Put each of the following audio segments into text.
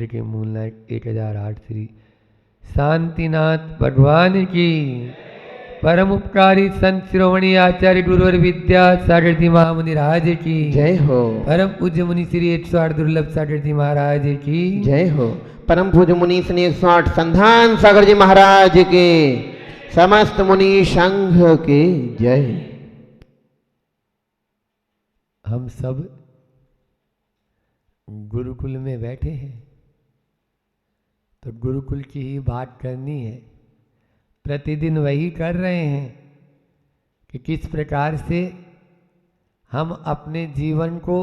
मंत्र के मूलनायक 1008 श्री शांतिनाथ भगवान की, परम उपकारी संत शिरोमणि आचार्य गुरुवर विद्या सागर जी महामुनि राज की जय हो। परम पूज्य मुनि श्री 108 दुर्लभ सागर जी महाराज की जय हो। परम पूज्य मुनि श्री 108 संधान सागर जी महाराज के, समस्त मुनि संघ के जय। हम सब गुरुकुल में बैठे हैं तो गुरुकुल की ही बात करनी है। प्रतिदिन वही कर रहे हैं कि किस प्रकार से हम अपने जीवन को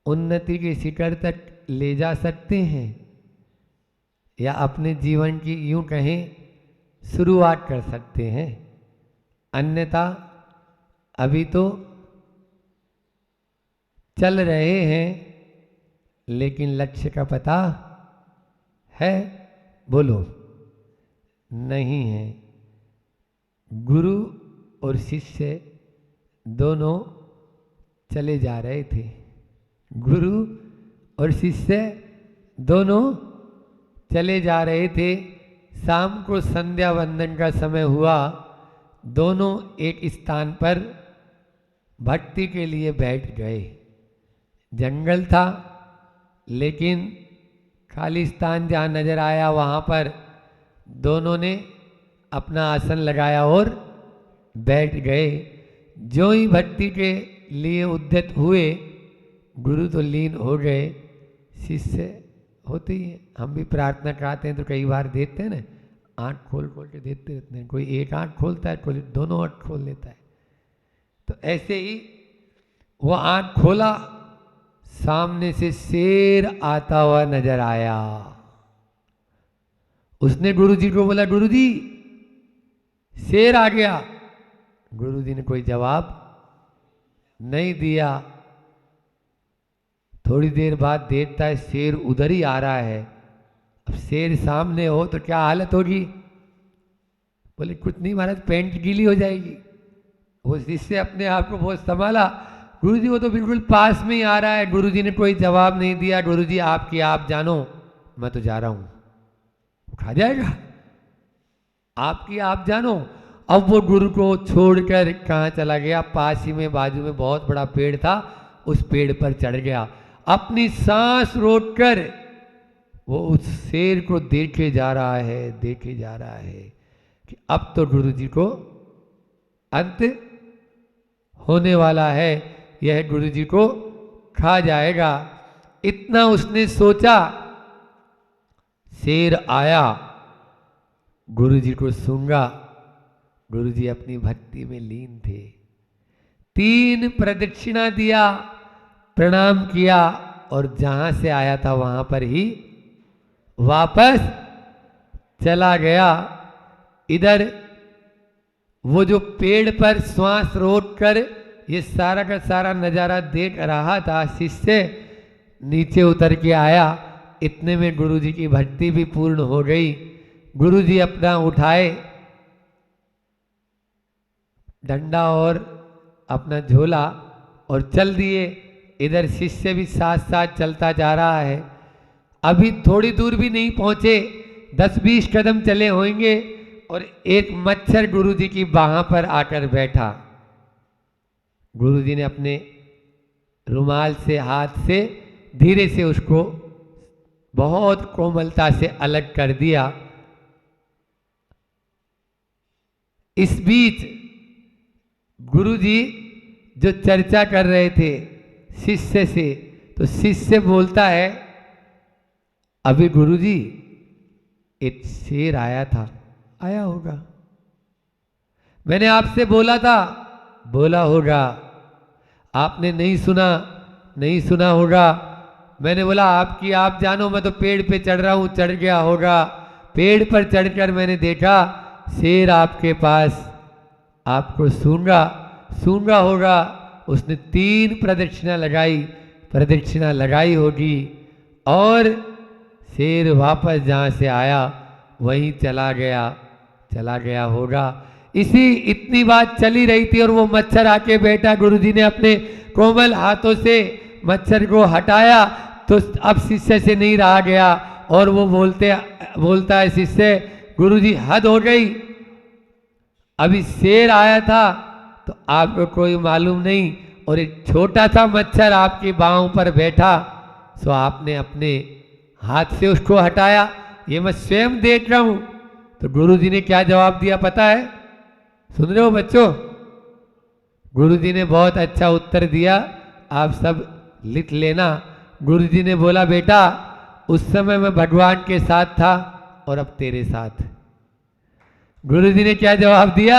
उन्नति के शिखर तक ले जा सकते हैं, या अपने जीवन की यूं कहें शुरुआत कर सकते हैं। अन्यथा अभी तो चल रहे हैं लेकिन लक्ष्य का पता है, बोलो, नहीं है। गुरु और शिष्य दोनों चले जा रहे थे। गुरु और शिष्य दोनों चले जा रहे थे। शाम को संध्या वंदन का समय हुआ। दोनों एक स्थान पर भक्ति के लिए बैठ गए। जंगल था लेकिन खाली स्थान जहाँ नजर आया वहाँ पर दोनों ने अपना आसन लगाया और बैठ गए। जो ही भक्ति के लिए उद्यत हुए, गुरु तो लीन हो गए, शिष्य होते ही हैं। हम भी प्रार्थना कराते हैं तो कई बार देते हैं ना, आँख खोल खोल के देते रहते हैं। कोई एक आँख खोलता है, कोई दोनों आँख खोल लेता है। तो ऐसे ही वो आँख खोला, सामने से शेर आता हुआ नजर आया। उसने गुरुजी को बोला, गुरुजी शेर आ गया। गुरुजी ने कोई जवाब नहीं दिया। थोड़ी देर बाद देखता है शेर उधर ही आ रहा है। अब शेर सामने हो तो क्या हालत होगी? बोले कुछ नहीं महाराज, पैंट गीली हो जाएगी। वो शिष्य अपने आप को बहुत संभाला। गुरुजी वो तो बिल्कुल पास में ही आ रहा है। गुरुजी ने कोई जवाब नहीं दिया। गुरुजी आपकी आप जानो, मैं तो जा रहा हूं। वो खा जाएगा, आपकी आप जानो। अब वो गुरु को छोड़कर कहाँ चला गया? पास ही में बाजू में बहुत बड़ा पेड़ था, उस पेड़ पर चढ़ गया। अपनी सांस रोककर वो उस शेर को देखे जा रहा है, देखे जा रहा है कि अब तो गुरुजी को अंत होने वाला है, यह गुरुजी को खा जाएगा। इतना उसने सोचा। शेर आया, गुरुजी को सूंघा। गुरुजी अपनी भक्ति में लीन थे। 3 प्रदक्षिणा दिया, प्रणाम किया और जहां से आया था वहां पर ही वापस चला गया। इधर वो जो पेड़ पर श्वास रोककर ये सारा का सारा नजारा देख रहा था, शिष्य नीचे उतर के आया। इतने में गुरुजी की भक्ति भी पूर्ण हो गई। गुरुजी अपना उठाए डंडा और अपना झोला और चल दिए। इधर शिष्य भी साथ साथ चलता जा रहा है। अभी थोड़ी दूर भी नहीं पहुंचे, 10-20 कदम चले होंगे और एक मच्छर गुरुजी की बाह पर आकर बैठा। गुरुजी ने अपने रुमाल से, हाथ से धीरे से उसको बहुत कोमलता से अलग कर दिया। इस बीच गुरुजी जो चर्चा कर रहे थे शिष्य से, तो शिष्य बोलता है, अभी गुरुजी एक शेर आया था, आया होगा, मैंने आपसे बोला था, बोला होगा, आपने नहीं सुना, नहीं सुना होगा। मैंने बोला आपकी आप जानो, मैं तो पेड़ पे चढ़ रहा हूं, चढ़ गया होगा। पेड़ पर चढ़कर मैंने देखा शेर आपके पास, आपको सूंघा, सूंघा होगा। उसने 3 प्रदक्षिणा लगाई, प्रदक्षिणा लगाई होगी और शेर वापस जहाँ से आया वहीं चला गया, चला गया होगा। इतनी बात चली रही थी और वो मच्छर आके बैठा। गुरुजी ने अपने कोमल हाथों से मच्छर को हटाया। तो अब शिष्य से नहीं रहा गया और वो बोलता है शिष्य, गुरुजी हद हो गई, अभी शेर आया था तो आपको कोई मालूम नहीं, और एक छोटा सा मच्छर आपकी बाहों पर बैठा, सो आपने अपने हाथ से उसको हटाया, ये मैं स्वयं देख रहा हूं। तो गुरुजी ने क्या जवाब दिया पता है? सुन रहे हो बच्चों? गुरुजी ने बहुत अच्छा उत्तर दिया, आप सब लिख लेना। गुरुजी ने बोला, बेटा उस समय मैं भगवान के साथ था और अब तेरे साथ। गुरुजी ने क्या जवाब दिया?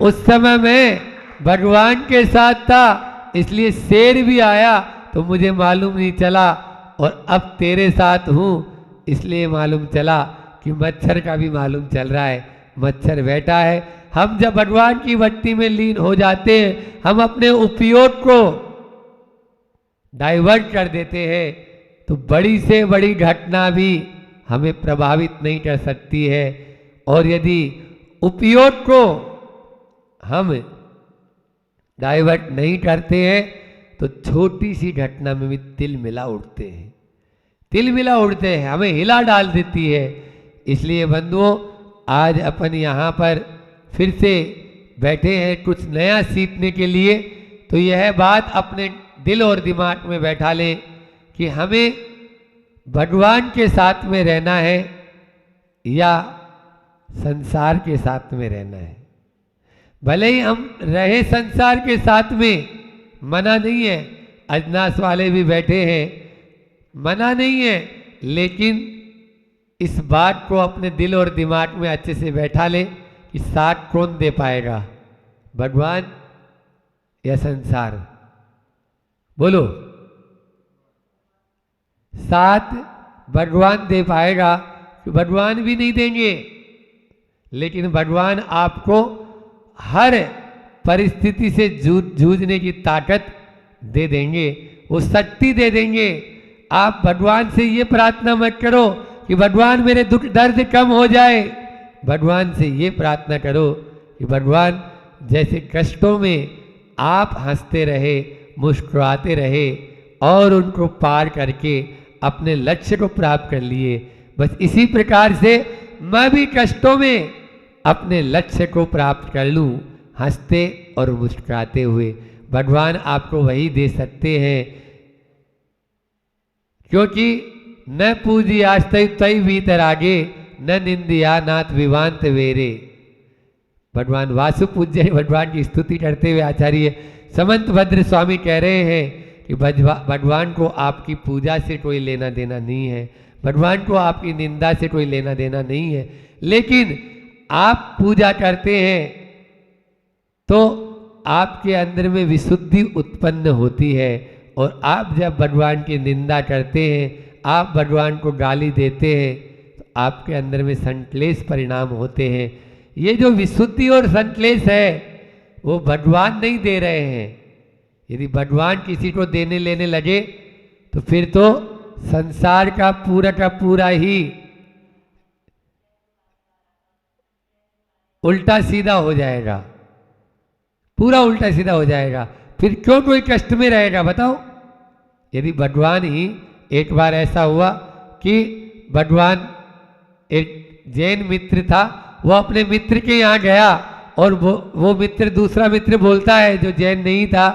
उस समय मैं भगवान के साथ था, इसलिए शेर भी आया तो मुझे मालूम नहीं चला, और अब तेरे साथ हूं इसलिए मालूम चला कि मच्छर का भी मालूम चल रहा है, मच्छर बैठा है। हम जब भगवान की भक्ति में लीन हो जाते हैं, हम अपने उपयोग को डाइवर्ट कर देते हैं, तो बड़ी से बड़ी घटना भी हमें प्रभावित नहीं कर सकती है। और यदि उपयोग को हम डाइवर्ट नहीं करते हैं तो छोटी सी घटना में भी तिल मिला उठते हैं, तिल मिला उड़ते हैं, हमें हिला डाल देती है। इसलिए बंधुओं, आज अपन यहाँ पर फिर से बैठे हैं कुछ नया सीखने के लिए। तो यह बात अपने दिल और दिमाग में बैठा लें कि हमें भगवान के साथ में रहना है या संसार के साथ में रहना है। भले ही हम रहे संसार के साथ में, मना नहीं है, अजनास वाले भी बैठे हैं, मना नहीं है, लेकिन इस बात को अपने दिल और दिमाग में अच्छे से बैठा ले कि साथ कौन दे पाएगा, भगवान या संसार? बोलो। साथ भगवान दे पाएगा, भगवान भी नहीं देंगे, लेकिन भगवान आपको हर परिस्थिति से जूझने की ताकत दे देंगे, वो शक्ति दे देंगे। आप भगवान से ये प्रार्थना मत करो कि भगवान मेरे दुख दर्द कम हो जाए, भगवान से ये प्रार्थना करो कि भगवान जैसे कष्टों में आप हंसते रहे, मुस्कुराते रहे और उनको पार करके अपने लक्ष्य को प्राप्त कर लिए, बस इसी प्रकार से मैं भी कष्टों में अपने लक्ष्य को प्राप्त कर लूं, हंसते और मुस्कुराते हुए। भगवान आपको वही दे सकते हैं, क्योंकि न पूजी आस्तई तई वीतरागे, न निंदिया नाथ विवांत वेरे। भगवान वासु पूज्य भगवान की स्तुति करते हुए आचार्य समंत भद्र स्वामी कह रहे हैं कि भगवान को आपकी पूजा से कोई लेना देना नहीं है, भगवान को आपकी निंदा से कोई लेना देना नहीं है, लेकिन आप पूजा करते हैं तो आपके अंदर में विशुद्धि उत्पन्न होती है, और आप जब भगवान की निंदा करते हैं, आप भगवान को गाली देते हैं, तो आपके अंदर में संक्लेश परिणाम होते हैं। ये जो विशुद्धि और संक्लेश है वो भगवान नहीं दे रहे हैं। यदि भगवान किसी को देने लेने लगे तो फिर तो संसार का पूरा ही उल्टा सीधा हो जाएगा, पूरा उल्टा सीधा हो जाएगा। फिर क्यों कोई कष्ट में रहेगा बताओ? यदि भगवान ही, एक बार ऐसा हुआ कि भगवान, एक जैन मित्र था, वो अपने मित्र के यहाँ गया और वो मित्र, दूसरा मित्र बोलता है जो जैन नहीं था,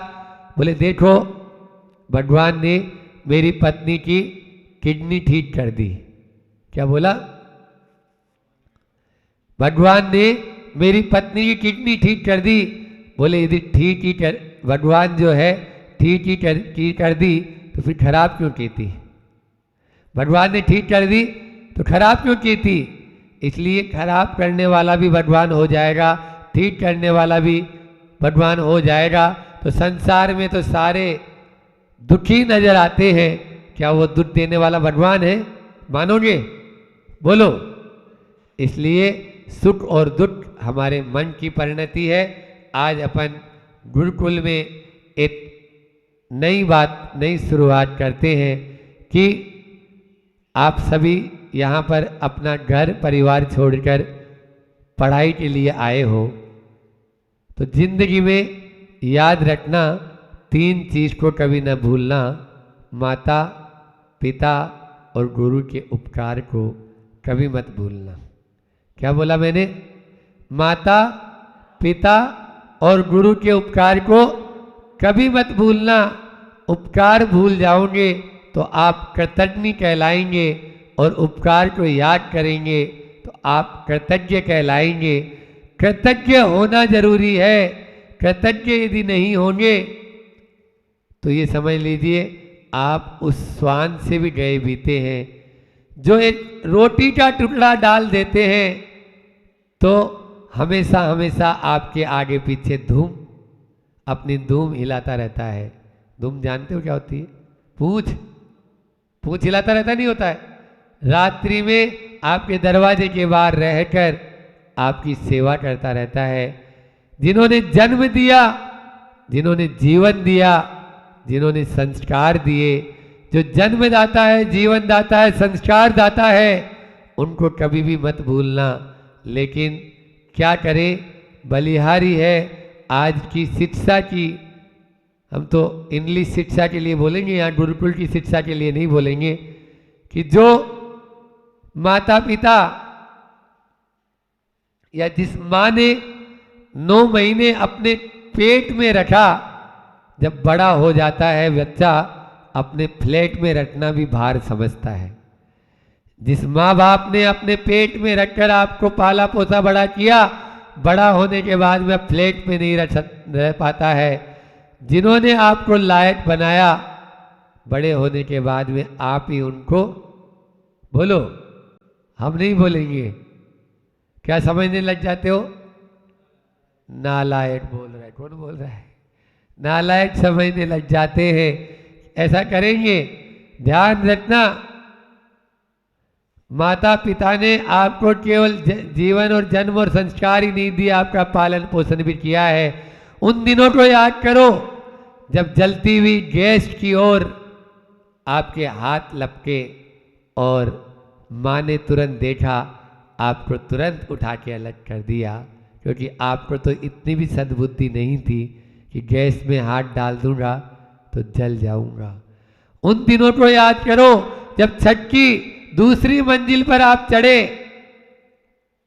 बोले देखो भगवान ने मेरी पत्नी की किडनी ठीक कर दी। क्या बोला? भगवान ने मेरी पत्नी की किडनी ठीक कर दी। बोले यदि ठीक ही कर, भगवान जो है ठीक ही कर दी तो फिर खराब क्यों की थी? भगवान ने ठीक कर दी तो खराब क्यों की थी? इसलिए खराब करने वाला भी भगवान हो जाएगा, ठीक करने वाला भी भगवान हो जाएगा। तो संसार में तो सारे दुखी नजर आते हैं, क्या वो दुख देने वाला भगवान है? मानोगे? बोलो। इसलिए सुख और दुख हमारे मन की परिणति है। आज अपन गुरुकुल में एक नई शुरुआत करते हैं कि आप सभी यहाँ पर अपना घर परिवार छोड़कर पढ़ाई के लिए आए हो, तो जिंदगी में याद रखना 3 चीज़ को कभी न भूलना: माता, पिता और गुरु के उपकार को कभी मत भूलना। क्या बोला मैंने? माता पिता और गुरु के उपकार को कभी मत भूलना। उपकार भूल जाओगे तो आप कृतज्ञ कहलाएंगे, और उपकार को याद करेंगे तो आप कृतज्ञ कहलाएंगे। कृतज्ञ होना जरूरी है। कृतज्ञ यदि नहीं होंगे तो ये समझ लीजिए आप उस स्वान से भी गए बीते हैं। जो एक रोटी का टुकड़ा डाल देते हैं तो हमेशा हमेशा आपके आगे पीछे धूम, अपनी धूम हिलाता रहता है। धूम जानते हो क्या होती है? पूंछ हिलाता रहता नहीं होता है। रात्रि में आपके दरवाजे के बाहर रहकर आपकी सेवा करता रहता है। जिन्होंने जन्म दिया, जिन्होंने जीवन दिया, जिन्होंने संस्कार दिए, जो जन्मदाता है, जीवन दाता है, संस्कार दाता है, उनको कभी भी मत भूलना। लेकिन क्या करें, बलिहारी है आज की शिक्षा की। हम तो इंग्लिश शिक्षा के लिए बोलेंगे, यहाँ गुरुकुल की शिक्षा के लिए नहीं बोलेंगे, कि जो माता पिता या जिस माँ ने 9 महीने अपने पेट में रखा, जब बड़ा हो जाता है बच्चा अपने फ्लैट में रखना भी भार समझता है। जिस माँ बाप ने अपने पेट में रखकर आपको पाला पोसा बड़ा किया, बड़ा होने के बाद में फ्लैट में नहीं रह पाता है। जिन्होंने आपको लायक बनाया, बड़े होने के बाद में आप ही उनको बोलो, हम नहीं बोलेंगे। क्या समझने लग जाते हो? नालायक बोल रहा है। कौन बोल रहा है? नालायक समझने लग जाते हैं। ऐसा करेंगे, ध्यान रखना, माता पिता ने आपको केवल जीवन और जन्म और संस्कार ही नहीं दिया, आपका पालन पोषण भी किया है। उन दिनों को याद करो जब जलती हुई गैस की ओर आपके हाथ लपके और माँ ने तुरंत देखा, आपको तुरंत उठा के अलग कर दिया, क्योंकि आपको तो इतनी भी सद्बुद्धि नहीं थी कि गैस में हाथ डाल दूंगा तो जल जाऊंगा। उन दिनों को याद करो जब छत की दूसरी मंजिल पर आप चढ़े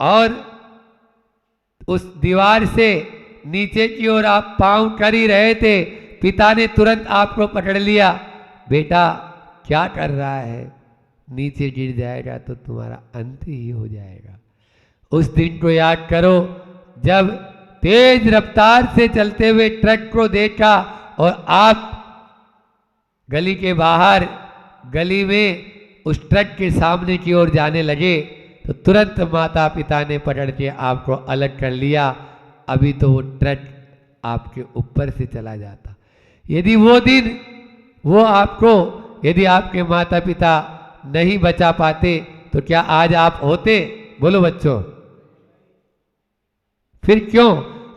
और उस दीवार से नीचे की ओर आप पांव कर ही रहे थे, पिता ने तुरंत आपको पकड़ लिया, बेटा क्या कर रहा है, नीचे गिर जाएगा तो तुम्हारा अंत ही हो जाएगा। उस दिन को याद करो जब तेज रफ्तार से चलते हुए ट्रक को देखा और आप गली के बाहर, गली में उस ट्रक के सामने की ओर जाने लगे, तो तुरंत माता पिता ने पकड़ के आपको अलग कर लिया। अभी तो वो ट्रक आपके ऊपर से चला जाता। यदि वो दिन, वो आपको, यदि आपके माता पिता नहीं बचा पाते तो क्या आज आप होते? बोलो बच्चों, फिर क्यों?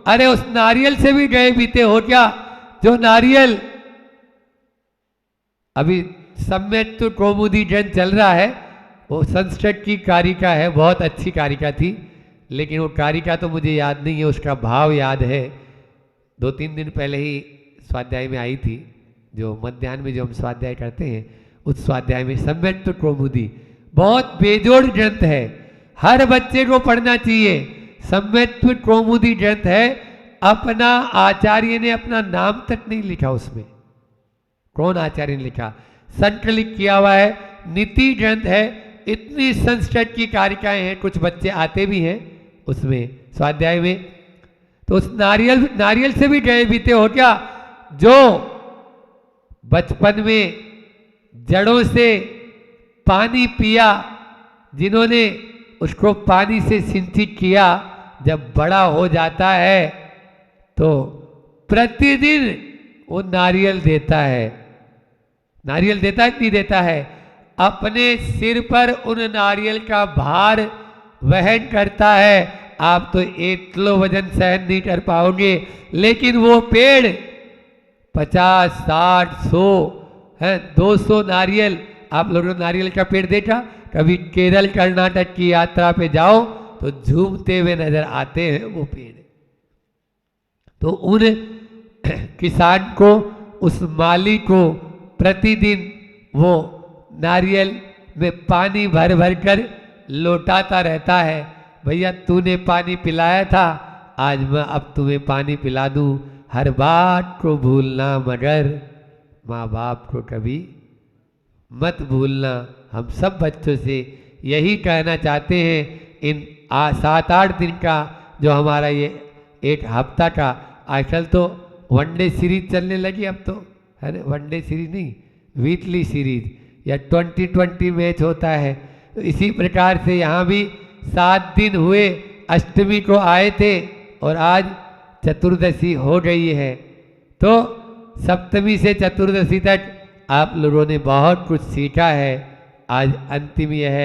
अरे उस नारियल से भी गए बीते हो क्या? जो नारियल अभी सम्यक कौमुदी जन चल रहा है, वो संस्कृत की कारिका है, बहुत अच्छी कारिका थी, लेकिन वो कारिका तो मुझे याद नहीं है, उसका भाव याद है। 2-3 दिन पहले ही स्वाध्याय में आई थी, जो मध्याह्न में जो हम स्वाध्याय करते हैं, उस स्वाध्याय में सम्यक कौमुदी बहुत बेजोड़ ग्रंथ है, हर बच्चे को पढ़ना चाहिए। सम्यक कौमुदी ग्रंथ है, अपना आचार्य ने अपना नाम तक नहीं लिखा उसमें। कौन आचार्य ने लिखा? संकलित किया हुआ है, नीति ग्रंथ है। इतनी संस्कृत की कारिकाएं हैं, कुछ बच्चे आते भी हैं उसमें स्वाध्याय में। तो उस नारियल से भी गए बीते हो क्या? जो बचपन में जड़ों से पानी पिया, जिन्होंने उसको पानी से सिंचित किया, जब बड़ा हो जाता है तो प्रतिदिन वो नारियल देता है। नारियल देता है कि नहीं देता है? अपने सिर पर उन नारियल का भार वहन करता है। आप तो 1 किलो वजन सहन नहीं कर पाओगे, लेकिन वो पेड़ 50, 60, 100 है, 200 नारियल। आप लोगों ने नारियल का पेड़ देखा? कभी केरल कर्नाटक की यात्रा पे जाओ तो झूमते हुए नजर आते हैं वो पेड़। तो उन किसान को, उस माली को प्रतिदिन वो नारियल में पानी भर भर कर लौटाता रहता है, भैया तूने पानी पिलाया था, आज मैं अब तुम्हें पानी पिला दूं। हर बात को भूलना मगर माँ बाप को कभी मत भूलना। हम सब बच्चों से यही कहना चाहते हैं। इन 7-8 दिन का जो हमारा ये एक हफ्ता का, आजकल तो वनडे सीरीज चलने लगी अब तो, है ना, वनडे सीरीज नहीं, वीकली सीरीज या 20-20 मैच होता है। तो इसी प्रकार से यहाँ भी 7 दिन हुए, अष्टमी को आए थे और आज चतुर्दशी हो गई है। तो सप्तमी से चतुर्दशी तक आप लोगों ने बहुत कुछ सीखा है। आज अंतिम यह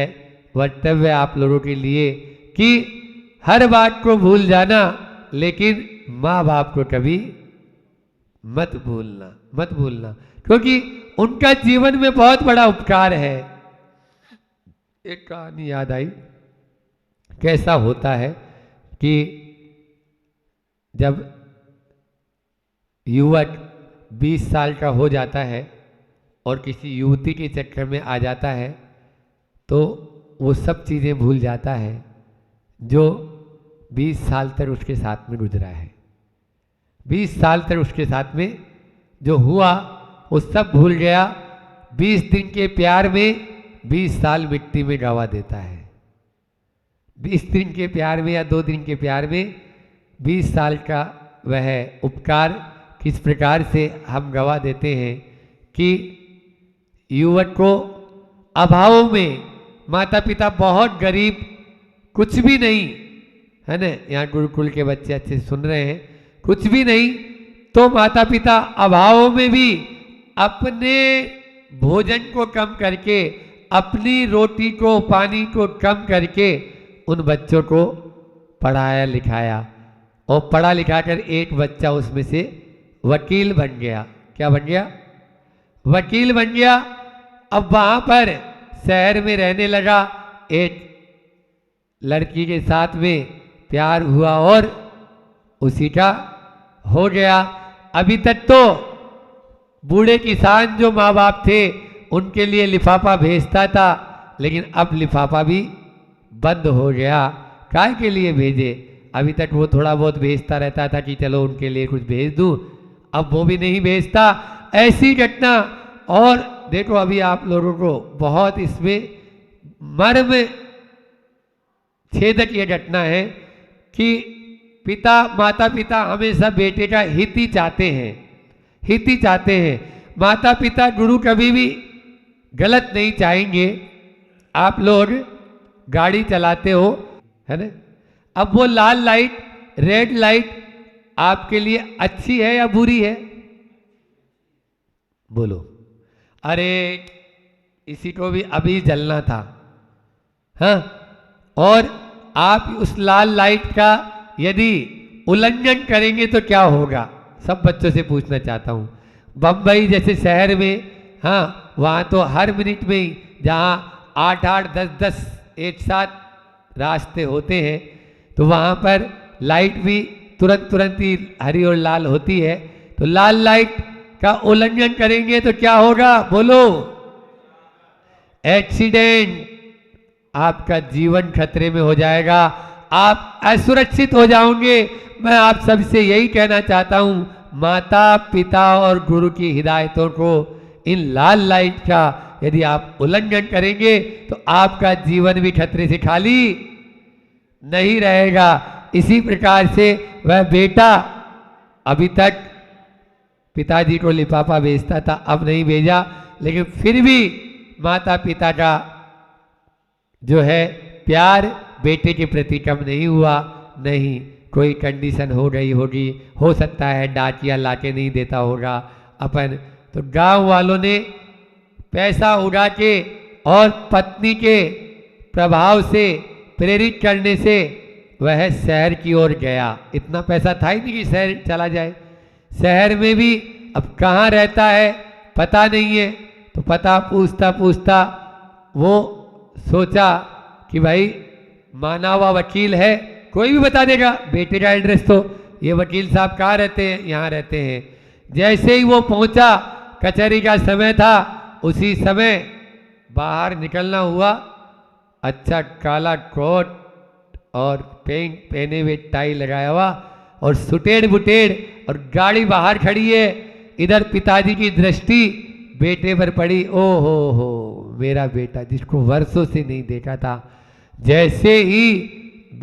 वक्तव्य आप लोगों के लिए कि हर बात को भूल जाना, लेकिन माँ बाप को कभी मत भूलना, मत भूलना, क्योंकि उनका जीवन में बहुत बड़ा उपकार है। एक कहानी याद आई, कैसा होता है कि जब युवक 20 साल का हो जाता है और किसी युवती के चक्कर में आ जाता है, तो वो सब चीज़ें भूल जाता है जो 20 साल तक उसके साथ में गुजरा है। 20 साल तक उसके साथ में जो हुआ वो सब भूल गया। 20 दिन के प्यार में 20 साल मिट्टी में गवा देता है। 20 दिन के प्यार में या 2 दिन के प्यार में 20 साल का वह उपकार किस प्रकार से हम गवा देते हैं कि युवक को अभाव में, माता पिता बहुत गरीब, कुछ भी नहीं, है ना, यहाँ गुरुकुल के बच्चे अच्छे सुन रहे हैं, कुछ भी नहीं, तो माता पिता अभाव में भी अपने भोजन को कम करके, अपनी रोटी को, पानी को कम करके उन बच्चों को पढ़ाया लिखाया, और पढ़ा लिखा कर एक बच्चा उसमें से वकील बन गया। क्या बन गया? वकील बन गया। अब वहाँ पर शहर में रहने लगा, एक लड़की के साथ में प्यार हुआ और उसी का हो गया। अभी तक तो बूढ़े किसान जो माँ बाप थे उनके लिए लिफाफा भेजता था, लेकिन अब लिफाफा भी बंद हो गया। काय के लिए भेजे? अभी तक वो थोड़ा बहुत भेजता रहता था कि चलो उनके लिए कुछ भेज दूं, अब वो भी नहीं भेजता। ऐसी घटना। और देखो अभी आप लोगों को बहुत इसमें मर्म छेदक ये घटना है कि माता पिता हमेशा बेटे का हित ही चाहते हैं, हित ही चाहते हैं। माता पिता गुरु कभी भी गलत नहीं चाहेंगे। आप लोग गाड़ी चलाते हो, है ना, अब वो लाल लाइट, रेड लाइट आपके लिए अच्छी है या बुरी है? बोलो। अरे इसी को भी अभी जलना था, हाँ, और आप उस लाल लाइट का यदि उल्लंघन करेंगे तो क्या होगा? सब बच्चों से पूछना चाहता हूँ। बम्बई जैसे शहर में, हाँ, वहाँ तो हर मिनट में ही, जहाँ 8-8, 10-10 एक साथ रास्ते होते हैं, तो वहाँ पर लाइट भी तुरंत तुरंत ही हरी और लाल होती है। तो लाल लाइट का उल्लंघन करेंगे तो क्या होगा? बोलो। एक्सीडेंट, आपका जीवन खतरे में हो जाएगा, आप असुरक्षित हो जाओगे। मैं आप सबसे यही कहना चाहता हूँ, माता पिता और गुरु की हिदायतों को, इन लाल लाइट का यदि आप उल्लंघन करेंगे तो आपका जीवन भी खतरे से खाली नहीं रहेगा। इसी प्रकार से वह बेटा अभी तक पिताजी को लिफाफा भेजता था, अब नहीं भेजा, लेकिन फिर भी माता पिता का जो है प्यार बेटे के प्रति कम नहीं हुआ। नहीं, कोई कंडीशन हो गई होगी, हो सकता है डाकिया लाके नहीं देता होगा अपन, तो गांव वालों ने पैसा उड़ा के और पत्नी के प्रभाव से, प्रेरित करने से वह शहर की ओर गया। इतना पैसा था ही नहीं कि शहर चला जाए। शहर में भी अब कहाँ रहता है पता नहीं है, तो पता पूछता पूछता वो सोचा कि भाई माना हुआ वकील है, कोई भी बता देगा बेटे का एड्रेस, तो ये वकील साहब कहाँ रहते हैं? यहाँ रहते हैं। जैसे ही वो पहुंचा, कचहरी का समय था, उसी समय बाहर निकलना हुआ, अच्छा काला कोट और पेंट पहने हुए, टाई लगाया हुआ और सुटेड़ बुटेड़, और गाड़ी बाहर खड़ी है। इधर पिताजी की दृष्टि बेटे पर पड़ी। ओ हो, मेरा बेटा जिसको वर्षों से नहीं देखा था। जैसे ही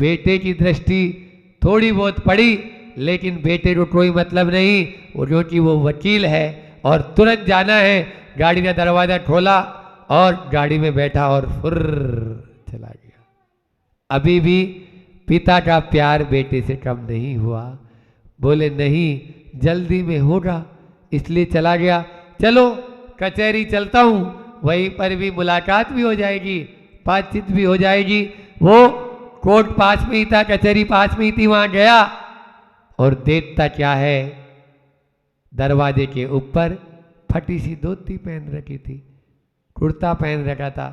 बेटे की दृष्टि थोड़ी बहुत पड़ी, लेकिन बेटे को कोई मतलब नहीं, वो क्योंकि वो वकील है और तुरंत जाना है। गाड़ी का दरवाजा खोला और गाड़ी में बैठा और फुर्र चला गया। अभी भी पिता का प्यार बेटे से कम नहीं हुआ। बोले नहीं, जल्दी में होगा इसलिए चला गया। चलो कचहरी चलता हूँ, वहीं पर भी मुलाकात भी हो जाएगी, बातचीत भी हो जाएगी। वो कोर्ट पास में ही था, कचहरी पास में ही थी, वहाँ गया और देखता क्या है, दरवाजे के ऊपर फटी सी धोती पहन रखी थी, कुर्ता पहन रखा था।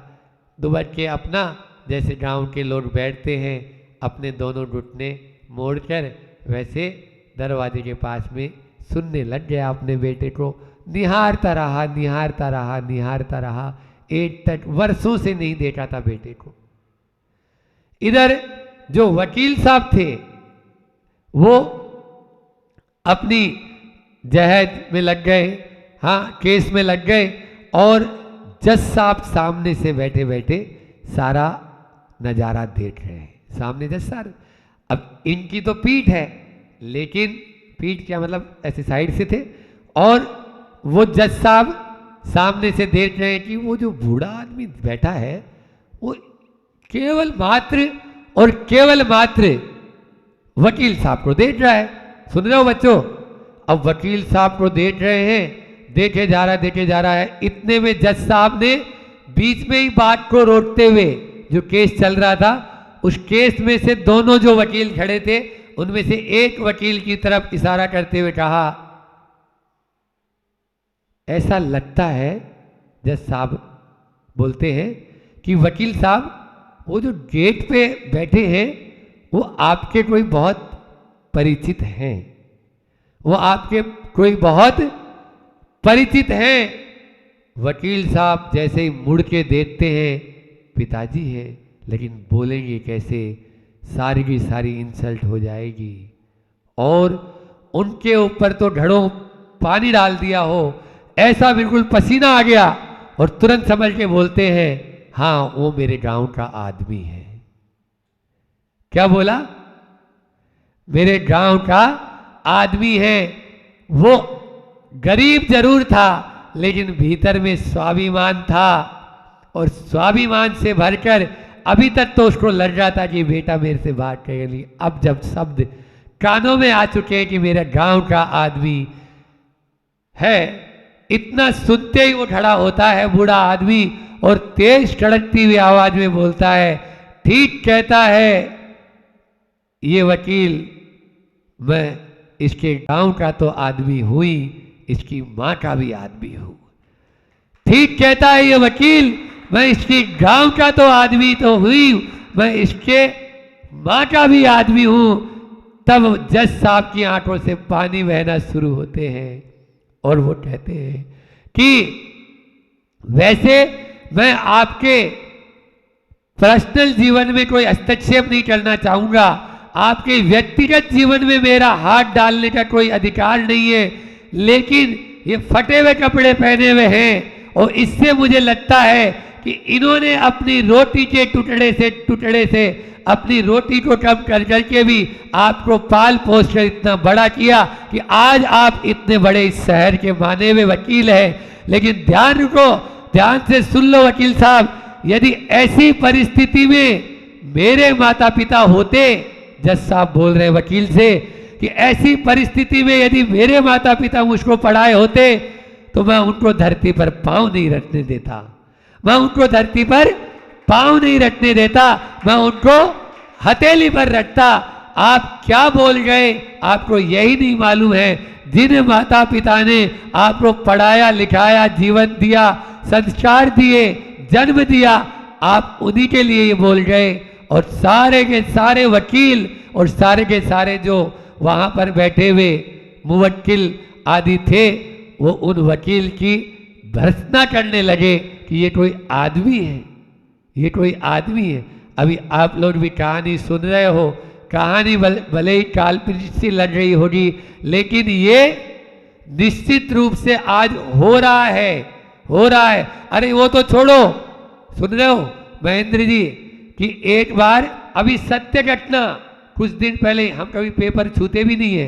दुबक के अपना, जैसे गांव के लोग बैठते हैं अपने दोनों घुटने मोड़कर, वैसे दरवाजे के पास में सुनने लग गया। अपने बेटे को निहारता रहा, निहारता रहा, निहारता रहा। एक तक वर्षों से नहीं देखा था बेटे को। इधर जो वकील साहब थे वो अपनी जहज में लग गए, हाँ केस में लग गए, और जज साहब सामने से बैठे बैठे सारा नज़ारा देख रहे हैं। सामने जज साहब, अब इनकी तो पीठ है, लेकिन पीठ क्या मतलब ऐसे साइड से थे, और वो जज साहब सामने से देख रहे हैं कि वो जो बूढ़ा आदमी बैठा है वो केवल मात्र और केवल मात्र वकील साहब को देख रहा है। सुन रहे हो बच्चों? अब वकील साहब को देख रहे हैं, देखे जा रहा है। इतने में जज साहब ने बीच में ही बात को रोकते हुए, जो केस चल रहा था उस केस में से दोनों जो वकील खड़े थे उनमें से एक वकील की तरफ इशारा करते हुए कहा, ऐसा लगता है, जज साहब बोलते हैं कि वकील साहब वो जो गेट पे बैठे हैं वो आपके कोई बहुत परिचित हैं, वो आपके कोई बहुत परिचित हैं। वकील साहब जैसे ही मुड़ के देखते हैं, पिताजी हैं, लेकिन बोलेंगे कैसे, सारी की सारी इंसल्ट हो जाएगी, और उनके ऊपर तो घड़ों पानी डाल दिया हो, ऐसा बिल्कुल पसीना आ गया, और तुरंत समझ के बोलते हैं, हाँ वो मेरे गांव का आदमी है। क्या बोला? मेरे गांव का आदमी है। वो गरीब जरूर था, लेकिन भीतर में स्वाभिमान था, और स्वाभिमान से भरकर अभी तक तो उसको लग रहा था कि बेटा मेरे से बात करेगी। अब जब शब्द कानों में आ चुके हैं कि मेरा गांव का आदमी है, इतना सुनते ही वो खड़ा होता है बूढ़ा आदमी, और तेज कड़कती हुई आवाज में बोलता है, ठीक कहता है ये वकील, मैं इसके गांव का तो आदमी हुई, इसकी माँ का भी आदमी हूं। ठीक कहता है ये वकील, मैं इसके गांव का तो आदमी तो हुई, मैं इसके माँ का भी आदमी हूं। तब जज साहब की आंखों से पानी बहना शुरू होते हैं, और वो कहते हैं कि वैसे मैं आपके पर्सनल जीवन में कोई हस्तक्षेप नहीं करना चाहूंगा, आपके व्यक्तिगत जीवन में मेरा हाथ डालने का कोई अधिकार नहीं है, लेकिन ये फटे हुए कपड़े पहने हुए हैं, और इससे मुझे लगता है कि इन्होंने अपनी रोटी के टुकड़े से अपनी रोटी को कम कर करके भी आपको पाल पोस कर इतना बड़ा किया कि आज आप इतने बड़े इस शहर के माने हुए वकील हैं। लेकिन ध्यान से सुन लो वकील साहब, यदि ऐसी परिस्थिति में मेरे माता पिता होते, जज साहब बोल रहे वकील से कि ऐसी परिस्थिति में यदि मेरे माता पिता मुझको पढ़ाए होते तो मैं उनको धरती पर पांव नहीं रखने देता, मैं उनको धरती पर पांव नहीं रखने देता, मैं उनको हथेली पर रखता। आप क्या बोल गए, आपको यही नहीं मालूम है, जिन माता पिता ने आपको पढ़ाया लिखाया, जीवन दिया, संस्कार दिए, जन्म दिया, आप उन्हीं के लिए ये बोल गए। और सारे के सारे वकील और सारे के सारे जो वहाँ पर बैठे हुए मुवक्किल आदि थे, वो उन वकील की भर्त्सना करने लगे कि ये कोई आदमी है, ये कोई आदमी है। अभी आप लोग भी कहानी सुन रहे हो, कहानी भले ही काल्पनिक सी लग रही होगी, लेकिन ये निश्चित रूप से आज हो रहा है, हो रहा है। अरे वो तो छोड़ो, सुन रहे हो महेंद्र जी कि एक बार अभी सत्य घटना, कुछ दिन पहले, हम कभी पेपर छूते भी नहीं है,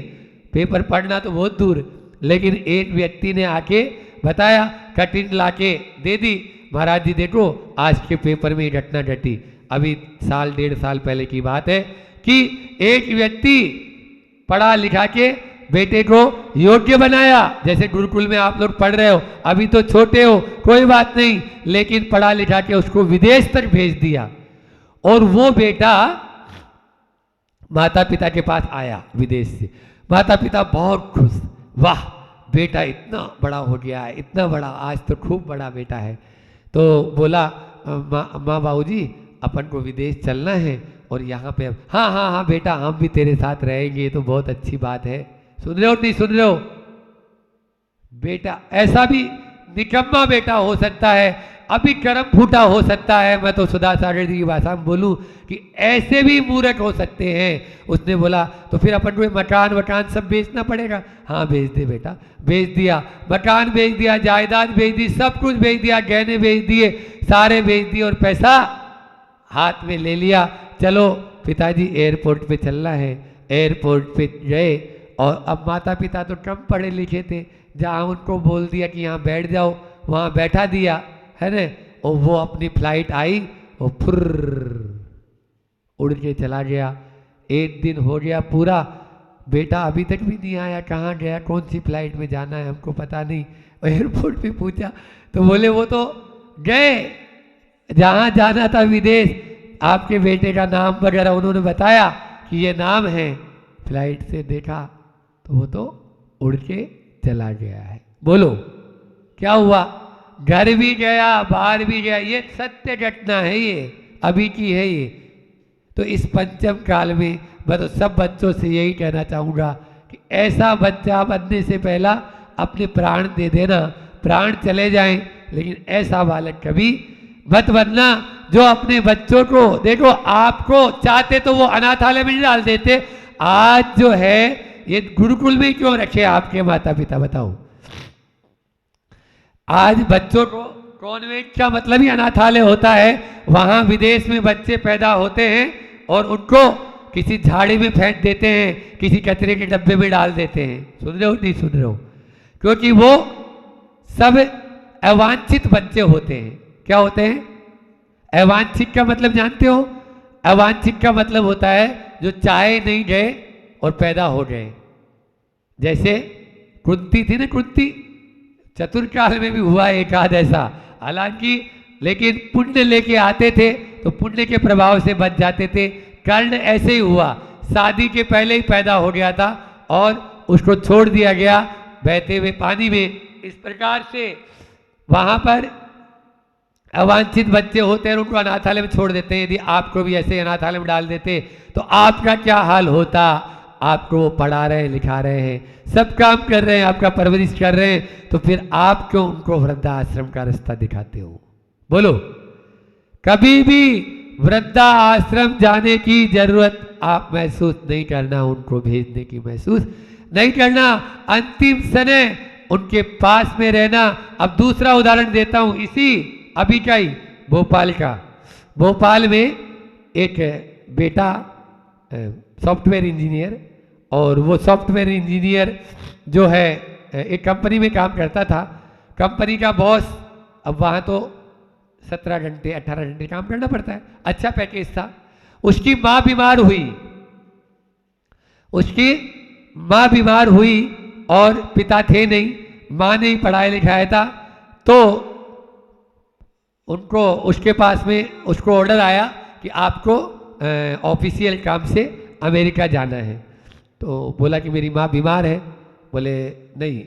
पेपर पढ़ना तो बहुत दूर, लेकिन एक व्यक्ति ने आके बताया, कटिंग लाके दे दी, महाराज जी देखो आज के पेपर में ये घटना घटी। अभी साल 1.5 साल पहले की बात है कि एक व्यक्ति पढ़ा लिखा के बेटे को योग्य बनाया, जैसे गुरुकुल में आप लोग पढ़ रहे हो, अभी तो छोटे हो कोई बात नहीं, लेकिन पढ़ा लिखा के उसको विदेश तक भेज दिया। और वो बेटा माता पिता के पास आया विदेश से, माता पिता बहुत खुश, वाह बेटा इतना बड़ा हो गया है, इतना बड़ा, आज तो खूब बड़ा बेटा है। तो बोला माँ बाबूजी अपन को विदेश चलना है और यहाँ पे, हाँ हाँ हाँ बेटा हम भी तेरे साथ रहेंगे, ये तो बहुत अच्छी बात है। सुन रहे हो नहीं सुन रहे हो? बेटा ऐसा भी निकम्मा बेटा हो सकता है, अभी कर्म फूटा हो सकता है, मैं तो सुधा सागर जी की भाषा में बोलूं कि ऐसे भी मूर्ख हो सकते हैं। उसने बोला तो फिर अपन को मकान वकान सब बेचना पड़ेगा। हाँ बेच दे बेटा, बेच दिया, मकान बेच दिया, जायदाद बेच दी, सब कुछ बेच दिया, गहने बेच दिए, सारे बेच दिए और पैसा हाथ में ले लिया। चलो पिताजी एयरपोर्ट पे चलना है। एयरपोर्ट पे गए और अब माता पिता तो कम पढ़े लिखे थे, जहाँ उनको बोल दिया कि यहाँ बैठ जाओ वहाँ बैठा दिया है ना, और वो अपनी फ्लाइट आई और फुर्र उड़ के चला गया। एक दिन हो गया पूरा, बेटा अभी तक भी नहीं आया, कहाँ गया, कौन सी फ्लाइट में जाना है हमको पता नहीं। एयरपोर्ट पे पूछा तो बोले वो तो गए जहाँ जाना था विदेश, आपके बेटे का नाम वगैरह उन्होंने बताया कि ये नाम है, फ्लाइट से देखा तो वो तो उड़ के चला गया है। बोलो क्या हुआ? घर भी गया बाहर भी गया, ये सत्य घटना है, ये अभी की है ये। तो इस पंचम काल में मैं तो सब बच्चों से यही कहना चाहूँगा कि ऐसा बच्चा बनने से पहला अपने प्राण दे देना, प्राण चले जाएं, लेकिन ऐसा बालक कभी मत बनना जो अपने बच्चों को, देखो आपको चाहते तो वो अनाथालय में नहीं डाल देते, आज जो है ये गुरुकुल में क्यों रखे आपके माता पिता, बताओ। आज बच्चों को कॉन्वेंट का मतलब ही अनाथालय होता है, वहां विदेश में बच्चे पैदा होते हैं और उनको किसी झाड़ी में फेंक देते हैं, किसी कचरे के डब्बे में डाल देते हैं। सुन रहे हो नहीं सुन रहे हो? क्योंकि वो सब अवांछित बच्चे होते हैं। क्या होते हैं? अवांछित का मतलब जानते हो? अवांछित का मतलब होता है जो चाहे नहीं गए और पैदा हो गए। जैसे कुंती थी ना, कुंती चतुर्काल में भी हुआ एक आध ऐसा, हालांकि लेकिन पुण्य लेके आते थे तो पुण्य के प्रभाव से बच जाते थे। कर्ण ऐसे ही हुआ, शादी के पहले ही पैदा हो गया था और उसको छोड़ दिया गया बहते हुए पानी में। इस प्रकार से वहां पर अवांछित बच्चे होते हैं, उनको अनाथालय में छोड़ देते हैं। यदि आपको भी ऐसे अनाथालय में डाल देते तो आपका क्या हाल होता? आपको वो पढ़ा रहे हैं, लिखा रहे हैं, सब काम कर रहे हैं, आपका परवरिश कर रहे हैं, तो फिर आप क्यों उनको वृद्धाश्रम का रास्ता दिखाते हो? बोलो। कभी भी वृद्धाश्रम जाने की जरूरत आप महसूस नहीं करना, उनको भेजने की महसूस नहीं करना, अंतिम समय उनके पास में रहना। अब दूसरा उदाहरण देता हूं, इसी अभी का ही भोपाल का। भोपाल में एक बेटा सॉफ्टवेयर इंजीनियर, और वो सॉफ्टवेयर इंजीनियर जो है एक कंपनी में काम करता था। कंपनी का बॉस, अब वहाँ तो 17 घंटे 18 घंटे काम करना पड़ता है, अच्छा पैकेज था। उसकी माँ बीमार हुई, उसकी माँ बीमार हुई और पिता थे नहीं, माँ ने ही पढ़ाया लिखाया था। तो उनको उसके पास में उसको ऑर्डर आया कि आपको ऑफिशियल काम से अमेरिका जाना है। तो बोला कि मेरी माँ बीमार है। बोले नहीं,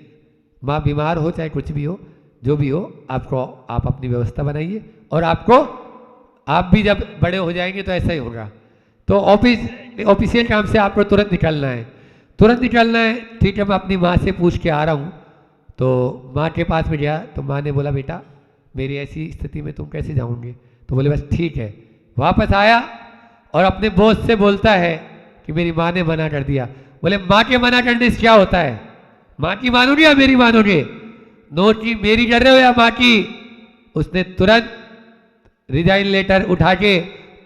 माँ बीमार हो चाहे कुछ भी हो, जो भी हो, आपको आप अपनी व्यवस्था बनाइए, और आपको आप भी जब बड़े हो जाएंगे तो ऐसा ही होगा। तो ऑफिशियल काम से आपको तुरंत निकलना है, तुरंत निकलना है। ठीक है, मैं अपनी माँ से पूछ के आ रहा हूँ। तो माँ के पास में गया तो माँ ने बोला बेटा मेरी ऐसी स्थिति में तुम कैसे जाओगे? तो बोले बस ठीक है। वापस आया और अपने बॉस से बोलता है कि मेरी माँ ने मना कर दिया। बोले माँ के मना करने से क्या होता है? माँ की मानोगे या मेरी मानोगे? नौकरी मेरी कर रहे हो या माँ की? उसने तुरंत रिजाइन लेटर उठा के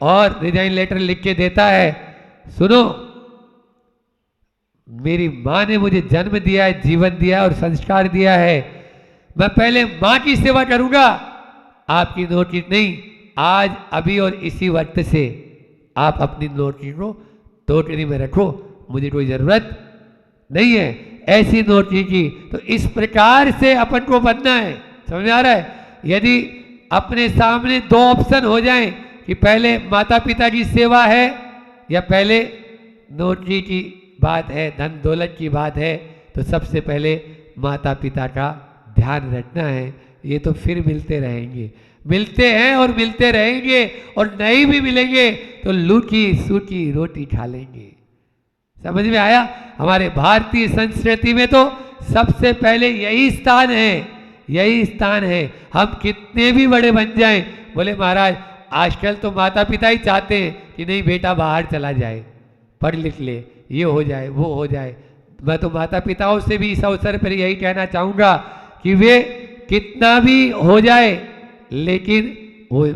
और रिजाइन लेटर लिख के देता है, सुनो मेरी माँ ने मुझे जन्म दिया है, जीवन दिया है और संस्कार दिया है, मैं पहले माँ की सेवा करूंगा, आपकी नौकरी नहीं। आज अभी और इसी वक्त से आप अपनी नौकरी को टोकरी में रखो, मुझे कोई जरूरत नहीं है ऐसी नौकरी की। तो इस प्रकार से अपन को बनना है। समझ में आ रहा है? यदि अपने सामने दो ऑप्शन हो जाएं कि पहले माता पिता की सेवा है या पहले नौकरी की बात है, धन दौलत की बात है, तो सबसे पहले माता पिता का ध्यान रखना है। ये तो फिर मिलते रहेंगे, मिलते हैं और मिलते रहेंगे, और नहीं भी मिलेंगे तो लूकी सूखी रोटी खा लेंगे। समझ में आया? हमारे भारतीय संस्कृति में तो सबसे पहले यही स्थान है, यही स्थान है। हम कितने भी बड़े बन जाएं, बोले महाराज आजकल तो माता पिता ही चाहते हैं कि नहीं बेटा बाहर चला जाए, पढ़ लिख ले, ये हो जाए वो हो जाए। मैं तो माता पिताओं से भी इस अवसर पर यही कहना चाहूँगा कि वे कितना भी हो जाए लेकिन वो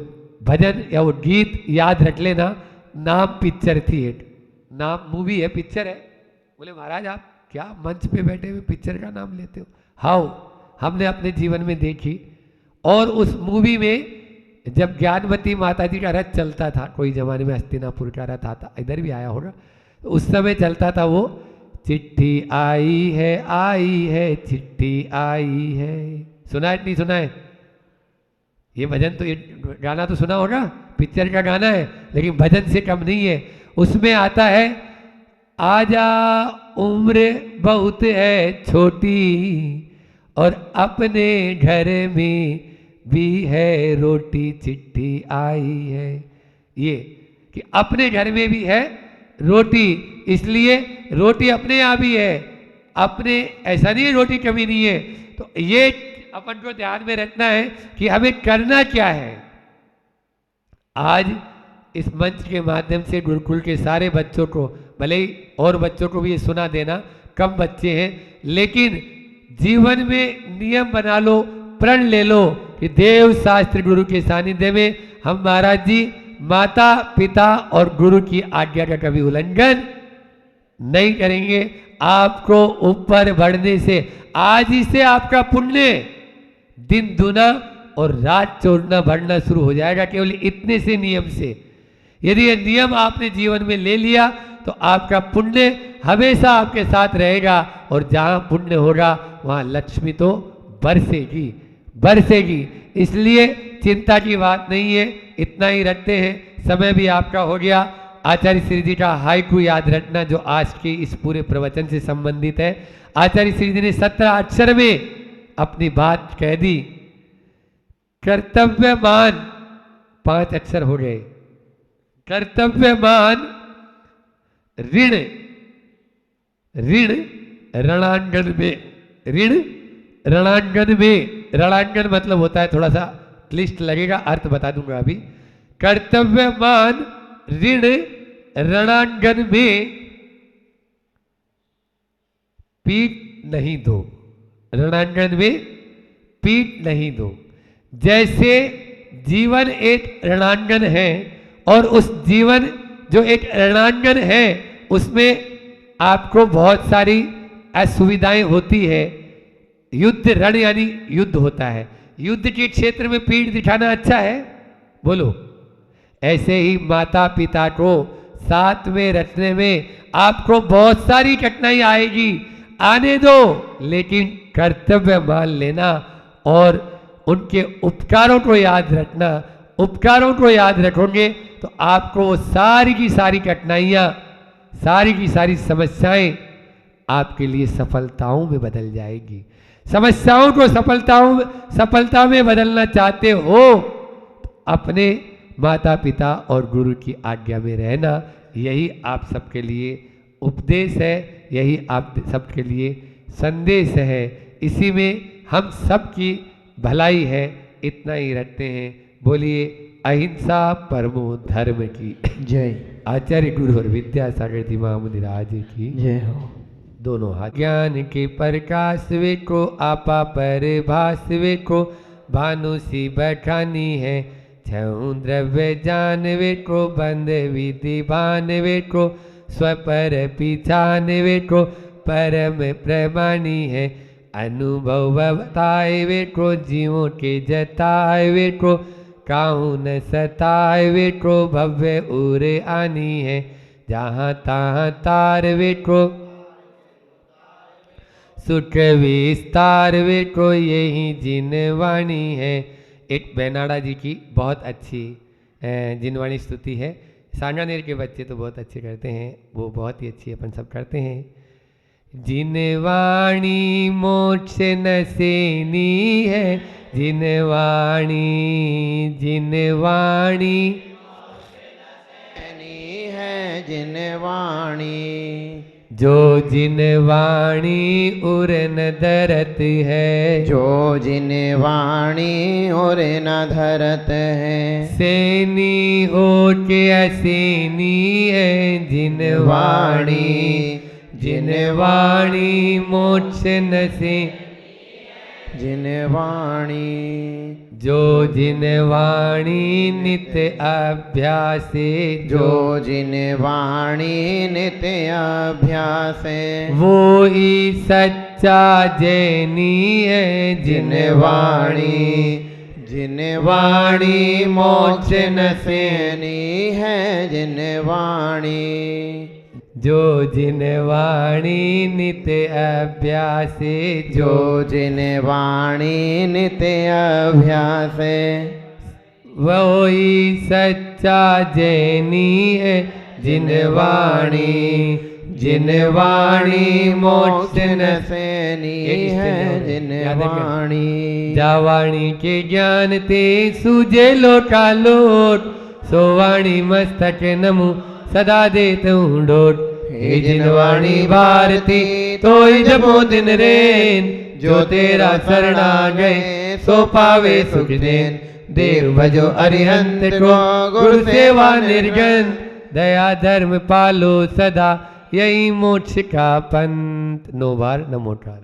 भजन या वो गीत याद रख लेना, नाम पिक्चर थी एक, नाम मूवी है, पिक्चर है। बोले महाराज आप क्या मंच पे बैठे हुए पिक्चर का नाम लेते हो? हाउ हमने अपने जीवन में देखी। और उस मूवी में जब ज्ञानवती माता जी का रथ चलता था, कोई जमाने में हस्तिनापुर का रथ आता, इधर भी आया होगा, तो उस समय चलता था वो, चिट्ठी आई है चिट्ठी आई है। सुना है नहीं सुना है? ये भजन तो, ये गाना तो सुना होगा, पिक्चर का गाना है लेकिन भजन से कम नहीं है। उसमें आता है, आजा उम्र बहुत है छोटी और अपने घर में भी है रोटी, चिट्ठी आई है। ये कि अपने घर में भी है रोटी, इसलिए रोटी अपने यहाँ भी है, अपने ऐसा नहीं है रोटी कमी नहीं है। तो ये अपन को ध्यान में रखना है कि हमें करना क्या है। आज इस मंच के माध्यम से गुरुकुल के सारे बच्चों को, भले ही और बच्चों को भी ये सुना देना, कम बच्चे हैं, लेकिन जीवन में नियम बना लो, प्रण ले लो कि देव शास्त्र गुरु के सानिध्य में हम महाराज जी माता पिता और गुरु की आज्ञा का कभी उल्लंघन नहीं करेंगे। आपको ऊपर बढ़ने से आज ही से आपका पुण्य दिन दुना और रात चौगुना बढ़ना शुरू हो जाएगा, केवल इतने से नियम से। यदि ये नियम आपने जीवन में ले लिया तो आपका पुण्य हमेशा आपके साथ रहेगा, और जहाँ पुण्य होगा वहाँ लक्ष्मी तो बरसेगी बरसेगी। इसलिए चिंता की बात नहीं है, इतना ही रखते हैं। समय भी आपका हो गया। आचार्य श्री जी का हाइकू याद रखना जो आज के इस पूरे प्रवचन से संबंधित है। आचार्य श्री जी ने 17 अक्षर में अपनी बात कह दी। कर्तव्यमान 5 अक्षर हो गए। कर्तव्यमान ऋण, ऋण रणांगन में, ऋण रणांगन में, रणांगन मतलब होता है, थोड़ा सा क्लिष्ट लगेगा, अर्थ बता दूंगा अभी। कर्तव्यमान ऋण रणांगन में पीठ नहीं दो, रणांगन में पीठ नहीं दो। जैसे जीवन एक रणांगन है और उस जीवन जो एक रणांगन है उसमें आपको बहुत सारी असुविधाएं होती है। युद्ध, रण यानी युद्ध होता है, युद्ध के क्षेत्र में पीठ दिखाना अच्छा है, बोलो। ऐसे ही माता पिता को साथ में रखने में आपको बहुत सारी कठिनाई आएगी, आने दो, लेकिन कर्तव्य मान लेना और उनके उपकारों को याद रखना। उपकारों को याद रखोगे तो आपको वो सारी की सारी कठिनाइयाँ, सारी की सारी समस्याएं आपके लिए सफलताओं में बदल जाएगी। समस्याओं को सफलता में बदलना चाहते हो तो अपने माता पिता और गुरु की आज्ञा में रहना, यही आप सबके लिए उपदेश है, यही आप सबके लिए संदेश है। इसी में हम सबकी भलाई है, इतना ही रखते हैं। बोलिए अहिंसा परमो धर्म की जय। आचार्य गुरु और विद्यासागर जी महामुनिराज की जय हो। दोनों हाथ। ज्ञान के प्रकाश वे को आपा पर भास वे को भानु सी बखानी है। छऊ द्रव्य जान वे को बंद विधि भान वे को स्वपर पिछान वे को परम प्रमाणी है। अनुभव बताए वे को जीवों के जताए वे को काहू न सताए वे को भव्य उरे आनी है। जहाँ तहाँ तार वे को सुख विस्तार वे को यही जिनवाणी है। एक बेनाड़ा जी की बहुत अच्छी जिनवाणी स्तुति है। सांगानेर के बच्चे तो बहुत अच्छे करते हैं, वो बहुत ही अच्छी अपन सब करते हैं। जिनवाणी मोक्ष नसेनी है। जिनवाणी जिनवाणी है जिनवाणी। जो जिनवाणी उर न धरत है। जो जिनवाणी और न धरत है। सेनी हो के असेनी है। जिनवाणी जिनवाणी मोक्ष न से। जिनवाणी जो जिनवाणी नित्य अभ्यासे। जो जिनवाणी नित्य अभ्यास। वो ही सच्चा जैनी है। जिनवाणी जिनवाणी मोक्ष न सेनी है। जिनवाणी जो जिनवाणी नित्य अभ्यासे। जो जिनवाणी नित्य अभ्यास। वो ही सच्चा जैनी है। जिनवाणी जिनवाणी मोक्ष न सेनी है। जिनवाणी जावाणी के ज्ञान ते सूझे लोकालोट। सोवाणी मस्तक नमु सदा देते हूँ डोट। हे जिनवाणी भारती तो जबो दिन रेन। जो तेरा शरणा गए सो पावे सुख देन। देव भजो अरिहंत को गुरु सेवा निर्गन। दया धर्म पालो सदा यही मोक्ष का पंथ। नो बार नमोकार।